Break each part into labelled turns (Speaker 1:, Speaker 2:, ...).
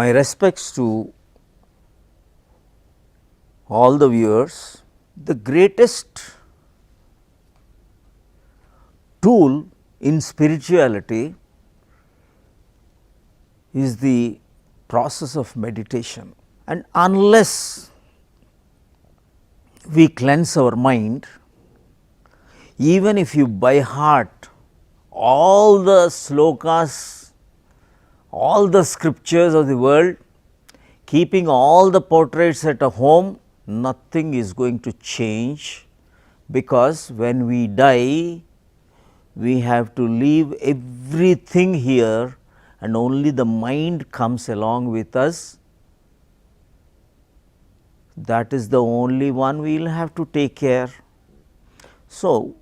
Speaker 1: My respects to all the viewers. The greatest tool in spirituality is the process of meditation, and unless we cleanse our mind, even if you by heart all the slokas, all the scriptures of the world, keeping all the portraits at a home, nothing is going to change, because when we die, we have to leave everything here and only the mind comes along with us. That is the only one we will have to take care. So,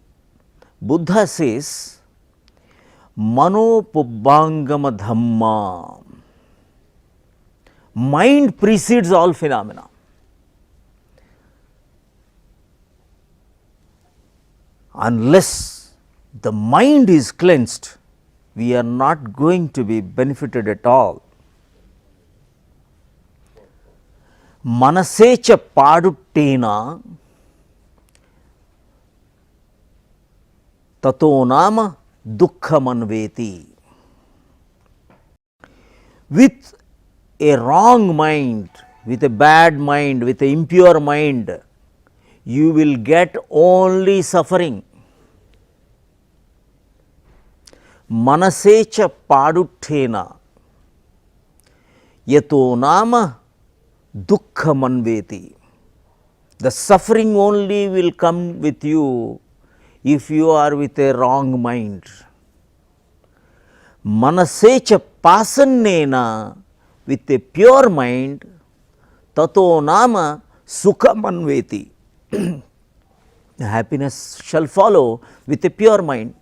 Speaker 1: Buddha says, Mano Pubbangama Dhamma. Mind precedes all phenomena. Unless the mind is cleansed, we are not going to be benefited at all. Manasecha paduttena tato nama dukkhamanveti. With a wrong mind, with a bad mind, with an impure mind, you will get only suffering. Manasecha paduttena yato nama dukkhamanveti. The suffering only will come with you if you are with a wrong mind. Manasecha pasannena, with a pure mind, tato nama sukhamanveti. Happiness shall follow with a pure mind.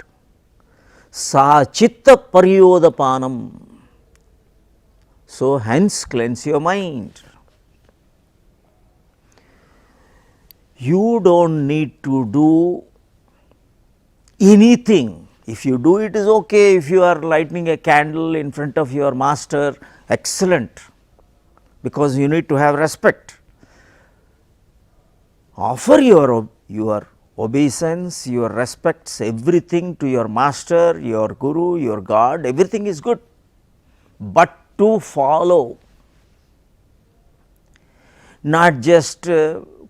Speaker 1: Sa chitta paryodapanam. So, hence cleanse your mind. You do not need to do anything. If you do, it is okay. If you are lighting a candle in front of your master, excellent, because you need to have respect. Offer your obeisance, your respects, everything to your master, your guru, your God, everything is good, but to follow, not just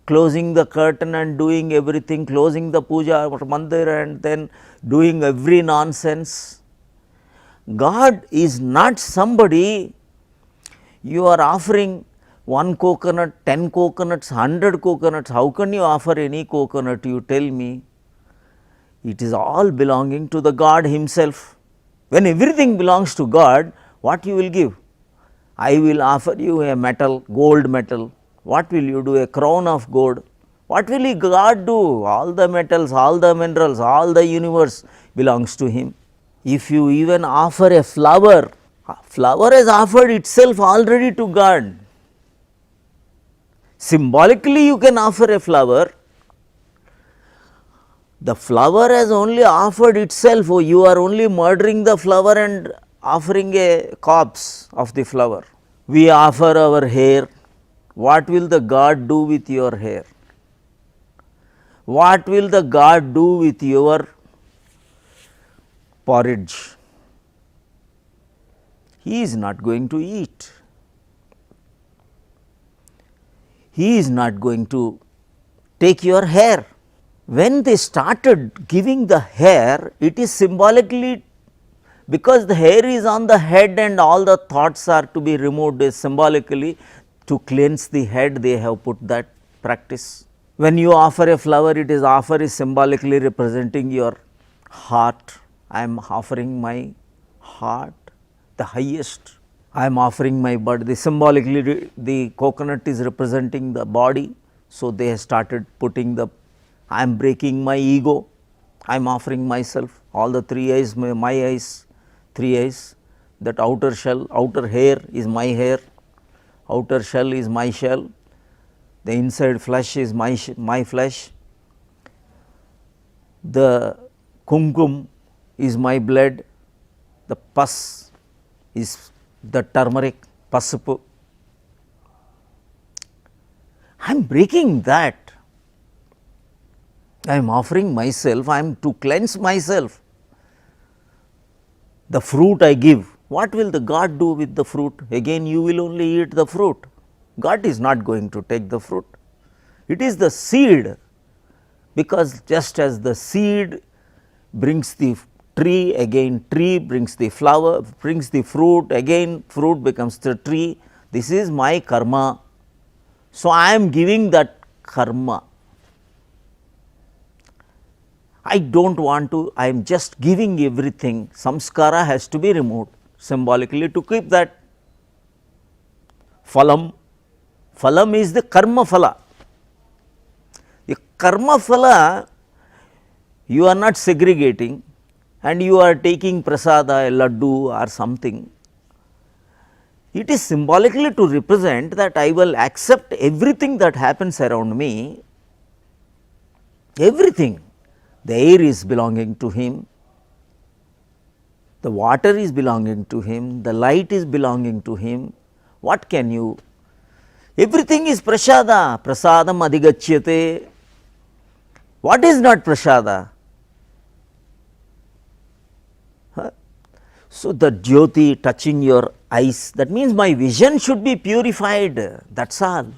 Speaker 1: closing the curtain and doing everything, closing the puja or mandir and then doing every nonsense. God is not somebody you are offering 1 coconut, 10 coconuts, 100 coconuts. How can you offer any coconut? You tell me. It is all belonging to the God himself. When everything belongs to God, what you will give? I will offer you a metal, gold metal. What will you do? A crown of gold. What will God do? All the metals, all the minerals, all the universe belongs to him. If you even offer a flower, flower has offered itself already to God. Symbolically you can offer a flower. The flower has only offered itself. Oh, you are only murdering the flower and offering a corpse of the flower. We offer our hair. What will the God do with your hair? What will the God do with your porridge? He is not going to eat. He is not going to take your hair. When they started giving the hair, it is symbolically, because the hair is on the head and all the thoughts are to be removed, symbolically to cleanse the head, they have put that practice. When you offer a flower, it is offer is symbolically representing your heart. I am offering my heart, the highest. I am offering my body. The symbolically the coconut is representing the body. So, they have started putting the, I am breaking my ego, I am offering myself, all the 3 eyes, my eyes, 3 eyes, that outer shell, outer hair is my hair, outer shell is my shell, the inside flesh is my flesh, the kumkum is my blood, the pus is the turmeric, pasupu. I am breaking that. I am offering myself, I am to cleanse myself. The fruit I give, what will the God do with the fruit? Again you will only eat the fruit. God is not going to take the fruit. It is the seed, because just as the seed brings the tree, again tree brings the flower, brings the fruit, again fruit becomes the tree. This is my karma. So, I am giving that karma. I do not want to, I am just giving everything. Samskara has to be removed symbolically to keep that. Phalam, phalam is the karma phala. The karma phala you are not segregating, and you are taking prasada, a laddu or something. It is symbolically to represent that I will accept everything that happens around me, everything. The air is belonging to him, the water is belonging to him, the light is belonging to him. What can you? Everything is prasada, prasadam adhigachyate. What is not prasada? So, the jyoti touching your eyes, that means my vision should be purified, that is all.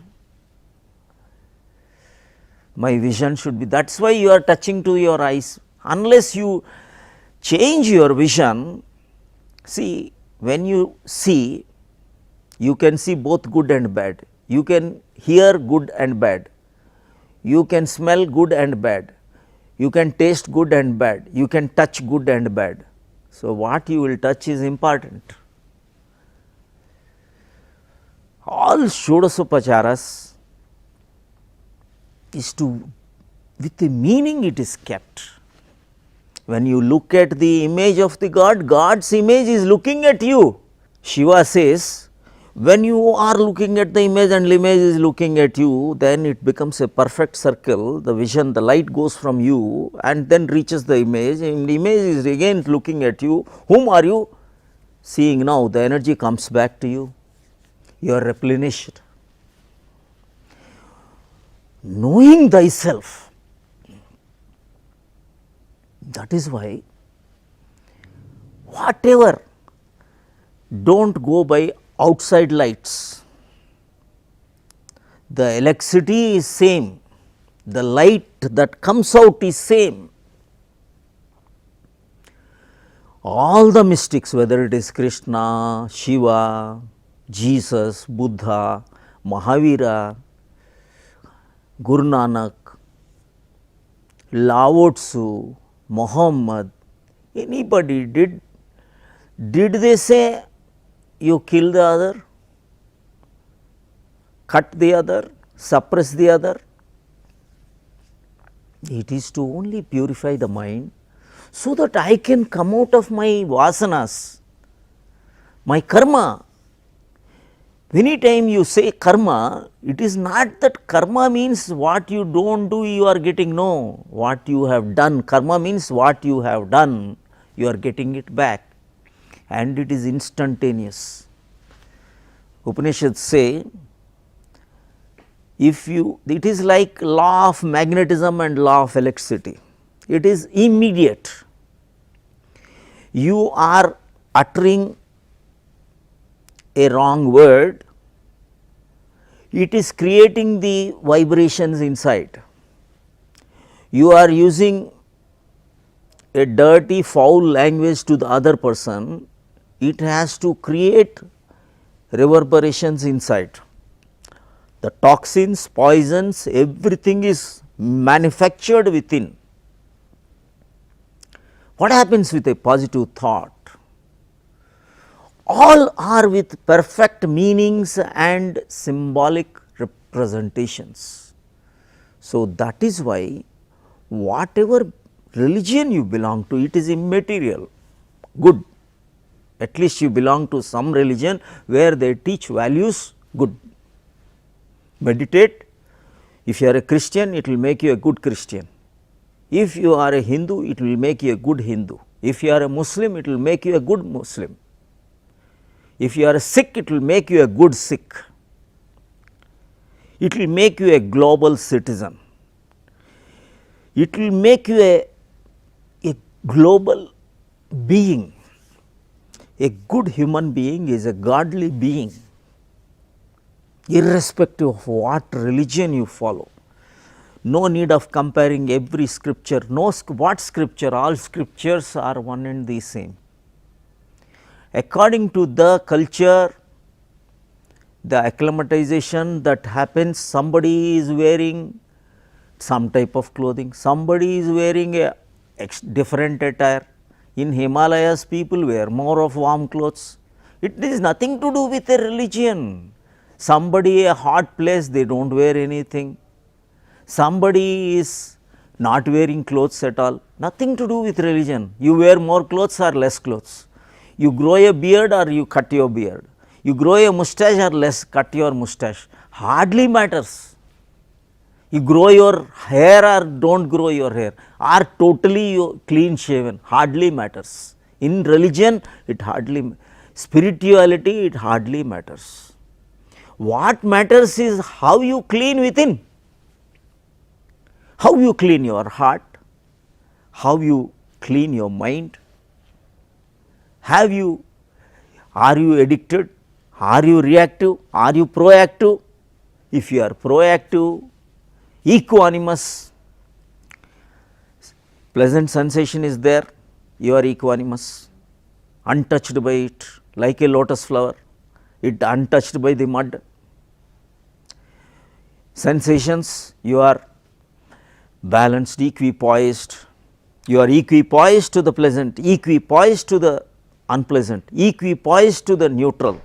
Speaker 1: My vision should be, that is why you are touching to your eyes. Unless you change your vision, see, when you see, you can see both good and bad, you can hear good and bad, you can smell good and bad, you can taste good and bad, you can touch good and bad. So, what you will touch is important. All Shodasopacharas is to, with the meaning it is kept. When you look at the image of the God, God's image is looking at you. Shiva says, when you are looking at the image and the image is looking at you, then it becomes a perfect circle. The vision, the light goes from you and then reaches the image, and the image is again looking at you. Whom are you seeing now? The energy comes back to you, you are replenished. Knowing thyself, that is why whatever, do not go by outside lights. The electricity is same, the light that comes out is same. All the mystics, whether it is Krishna, Shiva, Jesus, Buddha, Mahavira, Guru Nanak, Lao Tzu, Muhammad, anybody did they say you kill the other, cut the other, suppress the other? It is to only purify the mind, so that I can come out of my vasanas, my karma. Anytime you say karma, it is not that karma means what you do not do you are getting, no, what you have done. Karma means what you have done, you are getting it back, and it is instantaneous. Upanishads say, if you, it is like law of magnetism and law of electricity, it is immediate. You are uttering a wrong word, it is creating the vibrations inside. You are using a dirty foul language to the other person, it has to create reverberations inside. The toxins, poisons, everything is manufactured within. What happens with a positive thought? All are with perfect meanings and symbolic representations. So, that is why whatever religion you belong to, it is immaterial, good. At least you belong to some religion where they teach values, good. Meditate. If you are a Christian, it will make you a good Christian. If you are a Hindu, it will make you a good Hindu. If you are a Muslim, it will make you a good Muslim. If you are sick, it will make you a good sick. It will make you a global citizen. It will make you a global being. A good human being is a godly being, irrespective of what religion you follow. No need of comparing every scripture, no what scripture, all scriptures are one and the same. According to the culture, the acclimatization that happens, somebody is wearing some type of clothing, somebody is wearing a different attire. In Himalayas, people wear more of warm clothes. It is nothing to do with a religion. Somebody a hot place, they do not wear anything. Somebody is not wearing clothes at all, nothing to do with religion. You wear more clothes or less clothes. You grow a beard or you cut your beard. You grow a mustache or less cut your mustache, hardly matters. You grow your hair or do not grow your hair, are totally clean shaven, hardly matters. In religion, it hardly, spirituality, it hardly matters. What matters is how you clean within, how you clean your heart, how you clean your mind. Are you addicted? Are you reactive? Are you proactive? If you are proactive, equanimous, pleasant sensation is there, you are equanimous, untouched by it, like a lotus flower, it untouched by the mud. Sensations, you are balanced, equipoised, you are equipoised to the pleasant, equipoised to the unpleasant, equipoised to the neutral.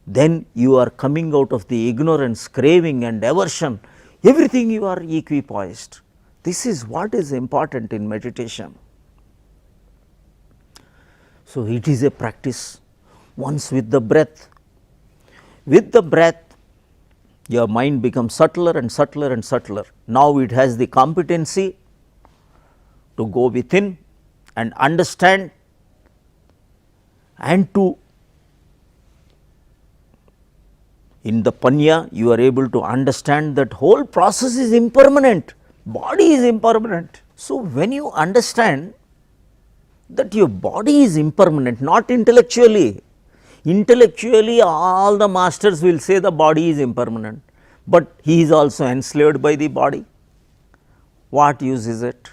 Speaker 1: Then you are coming out of the ignorance, craving and aversion, everything you are equipoised. This is what is important in meditation. So, it is a practice. Once with the breath, your mind becomes subtler and subtler and subtler. Now, it has the competency to go within and understand and to, in the Panya, you are able to understand that whole process is impermanent, body is impermanent. So, when you understand that your body is impermanent, not intellectually, intellectually all the masters will say the body is impermanent, but he is also enslaved by the body. What use is it?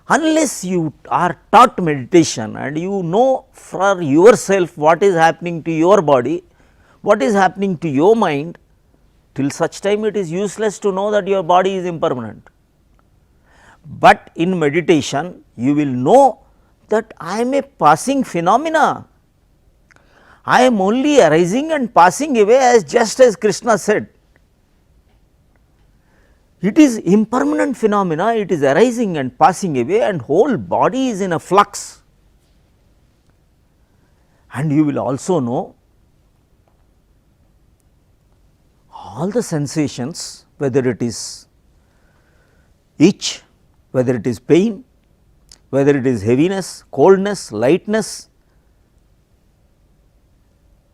Speaker 1: Unless you are taught meditation and you know for yourself what is happening to your body, what is happening to your mind, till such time it is useless to know that your body is impermanent. But in meditation, you will know that I am a passing phenomena, I am only arising and passing away, as just as Krishna said. It is impermanent phenomena, it is arising and passing away, and whole body is in a flux. And you will also know all the sensations, whether it is itch, whether it is pain, whether it is heaviness, coldness, lightness,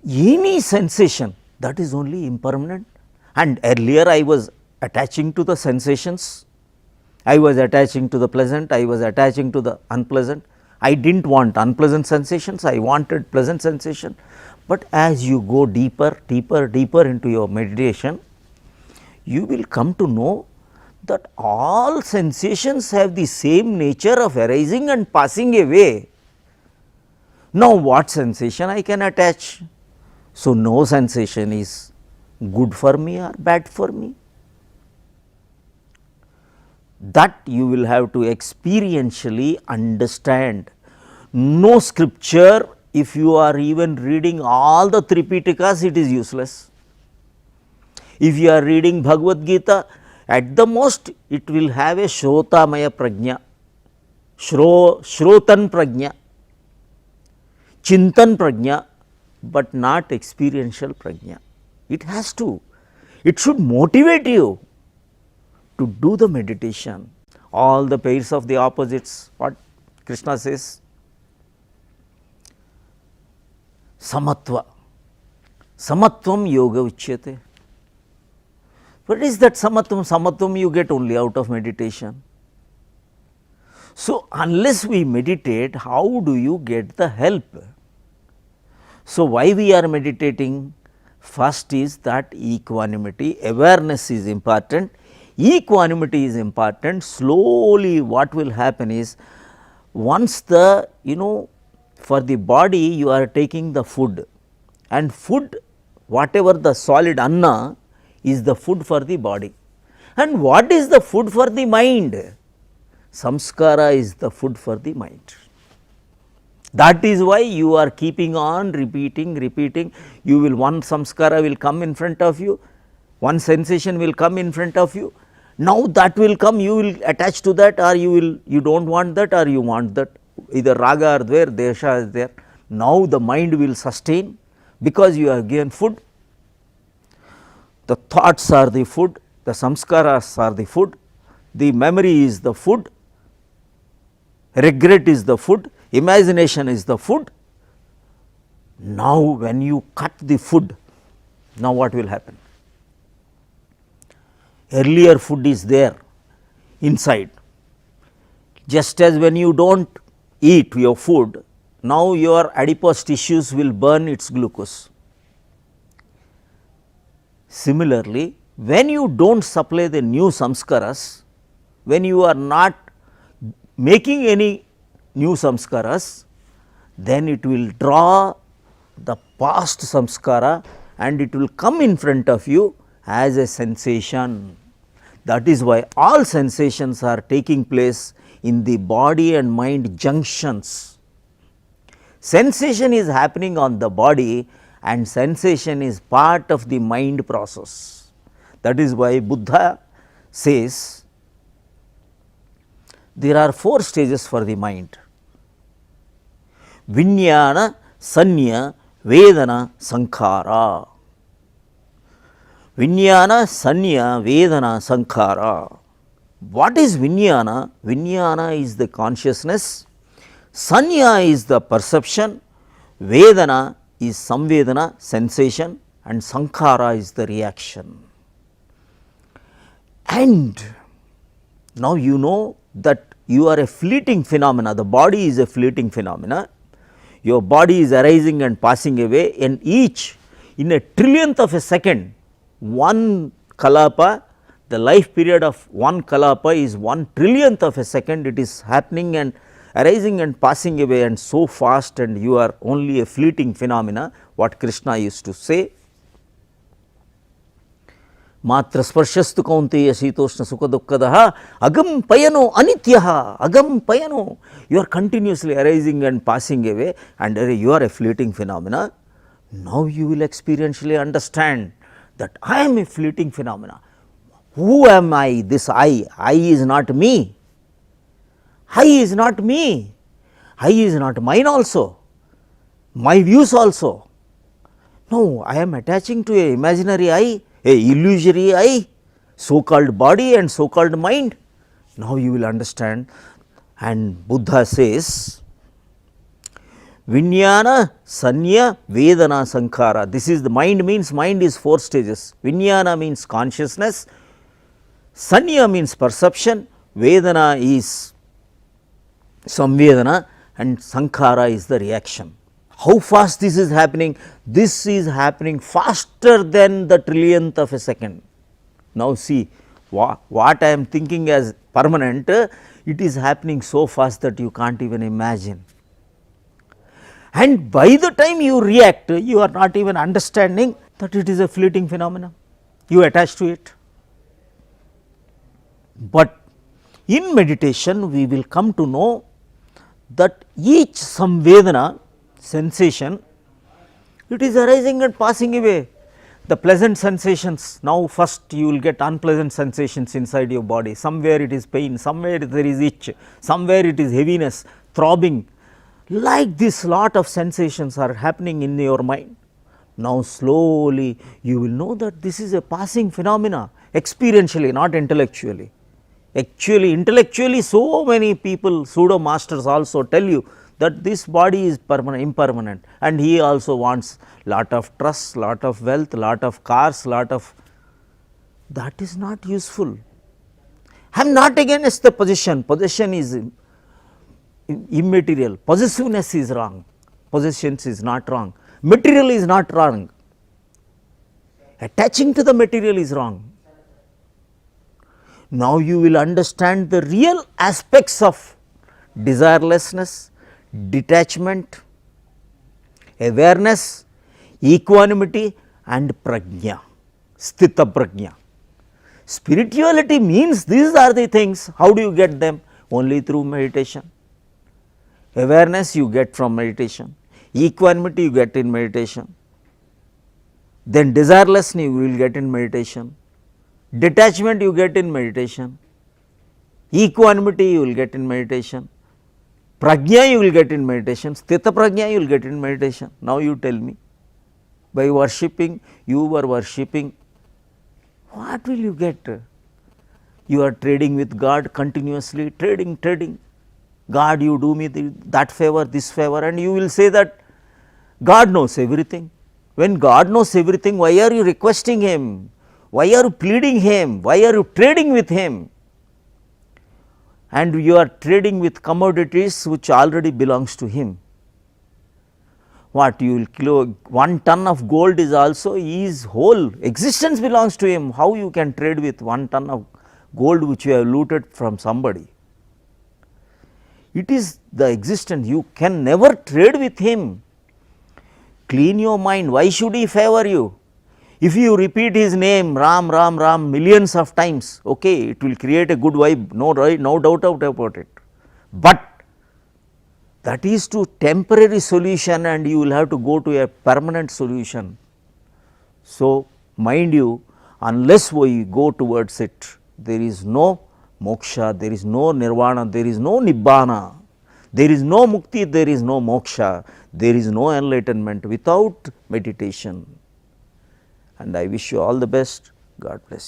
Speaker 1: any sensation, that is only impermanent. And earlier I was attaching to the sensations, I was attaching to the pleasant, I was attaching to the unpleasant. I did not want unpleasant sensations, I wanted pleasant sensation. But as you go deeper, deeper, deeper into your meditation, you will come to know that all sensations have the same nature of arising and passing away. Now, what sensation I can attach? So, no sensation is good for me or bad for me. That you will have to experientially understand. No scripture, if you are even reading all the Tripitakas, it is useless. If you are reading Bhagavad Gita, at the most it will have a Shrotamaya Prajna, Shrotan Prajna, Chintan Prajna, but not experiential Prajna. It has to, it should motivate you to do the meditation. All the pairs of the opposites, what Krishna says, samatva. Samatvam yoga uchyate. What is that samatvam? Samatvam you get only out of meditation. So, unless we meditate, how do you get the help? So, why we are meditating? First is that equanimity, awareness is important, equanimity is important. Slowly what will happen is, once the for the body you are taking the food, and food, whatever the solid anna is the food for the body. And what is the food for the mind? Samskara is the food for the mind. That is why you are keeping on repeating. You will, one samskara will come in front of you, one sensation will come in front of you. Now that will come, you will attach to that, or you do not want that, or you want that. Either raga are there, desha is there. Now the mind will sustain, because you have given food. The thoughts are the food, the samskaras are the food, the memory is the food, regret is the food, imagination is the food. Now when you cut the food, now what will happen? Earlier food is there inside. Just as when you do not eat your food, now your adipose tissues will burn its glucose. Similarly, when you do not supply the new samskaras, when you are not making any new samskaras, then it will draw the past samskara and it will come in front of you as a sensation. That is why all sensations are taking place in the body and mind junctions. Sensation is happening on the body and sensation is part of the mind process. That is why Buddha says there are 4 stages for the mind: Vijnana, Sanya, Vedana, Sankhara. Vijnana, Sanya, Vedana, Sankhara. What is Vijnana? Vijnana is the consciousness, Sanya is the perception, Vedana is Samvedana, sensation, and Sankhara is the reaction. And now you know that you are a fleeting phenomena, the body is a fleeting phenomena, your body is arising and passing away, and each in a trillionth of a second, one kalapa, the life period of one kalapa is 1 trillionth of a second, it is happening and arising and passing away, and so fast, and you are only a fleeting phenomena, what Krishna used to say. Matra sparshasthu kaunteya shitoshna sukha dukkadaha agam payano anityaha, agam payano. You are continuously arising and passing away, and you are a fleeting phenomena. Now you will experientially understand that I am a fleeting phenomena. Who am I? This I is not me. I is not me. I is not mine also, my views also. No, I am attaching to a imaginary I, a illusory I, so called body and so called mind. Now you will understand, and Buddha says Vijnana, Sanya, Vedana, Sankhara. This is the mind, means mind is 4 stages. Vijnana means consciousness, Sanya means perception, Vedana is Samvedana, and Sankhara is the reaction. How fast this is happening? This is happening faster than the trillionth of a second. Now see, what I am thinking as permanent, it is happening so fast that you can't even imagine. And by the time you react, you are not even understanding that it is a fleeting phenomenon, you attach to it. But in meditation we will come to know that each samvedana, sensation, it is arising and passing away. The pleasant sensations, now first you will get unpleasant sensations inside your body, somewhere it is pain, somewhere there is itch, somewhere it is heaviness, throbbing, like this lot of sensations are happening in your mind. Now slowly you will know that this is a passing phenomena, experientially, not intellectually. Actually, intellectually so many people, pseudo masters also tell you that this body is permanent, impermanent, and he also wants lot of trust, lot of wealth, lot of cars, lot of, that is not useful. I am not against the possession, possession is immaterial, possessiveness is wrong, possessions is not wrong, material is not wrong, attaching to the material is wrong. Now you will understand the real aspects of desirelessness, detachment, awareness, equanimity and prajna, sthita prajna. Spirituality means these are the things. How do you get them? Only through meditation. Awareness you get from meditation, equanimity you get in meditation, then desirelessness you will get in meditation, detachment you get in meditation, equanimity you will get in meditation, prajna you will get in meditation, sthita prajna you will get in meditation. Now you tell me, by worshipping, you were worshipping, what will you get? You are trading with God continuously, trading. God, you do me that favor, this favor, and you will say that God knows everything. When God knows everything, why are you requesting Him? Why are you pleading Him? Why are you trading with Him? And you are trading with commodities which already belongs to Him. What you will kilo 1 ton of gold is also His whole existence belongs to Him. How you can trade with 1 ton of gold which you have looted from somebody? It is the existence, you can never trade with Him. Clean your mind, why should He favor you? If you repeat His name Ram, Ram, Ram millions of times, okay, it will create a good vibe, no doubt about it. But that is to temporary solution and you will have to go to a permanent solution. So, mind you, unless we go towards it, there is no moksha, there is no nirvana, there is no nibbana, there is no mukti, there is no moksha, there is no enlightenment without meditation. And I wish you all the best. God bless you.